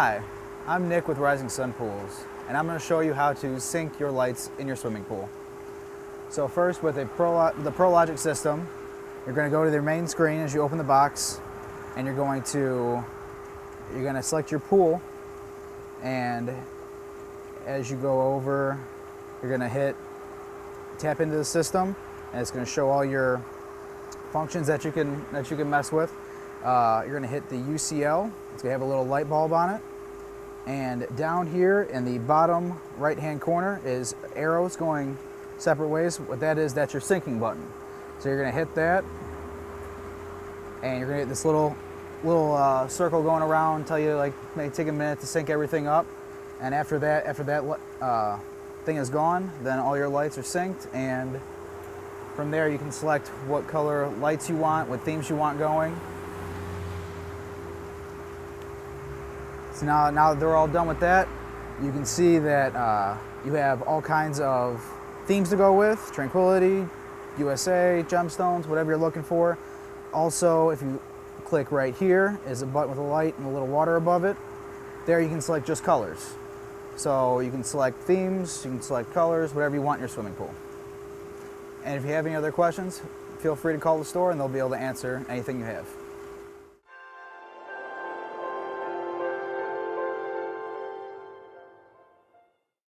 Hi, I'm Nick with Rising Sun Pools, and I'm going to show you how to sync your lights in your swimming pool. So first, with the ProLogic system, you're going to go to their main screen as you open the box, and you're going to select your pool, and as you go over, you're going to tap into the system, and it's going to show all your functions that you can mess with. You're going to hit the UCL. It's going to have a little light bulb on it. And down here in the bottom right-hand corner is arrows going separate ways. What that is, that's your syncing button. So you're going to hit that, and you're going to get this little circle going around, tell you like may take a minute to sync everything up. And after that thing is gone, then all your lights are synced, and from there you can select what color lights you want, what themes you want going. So now that they're all done with that, you can see that you have all kinds of themes to go with: Tranquility, USA, Gemstones, whatever you're looking for. Also, if you click right here, is a button with a light and a little water above it. There you can select just colors. So you can select themes, you can select colors, whatever you want in your swimming pool. And if you have any other questions, feel free to call the store and they'll be able to answer anything you have.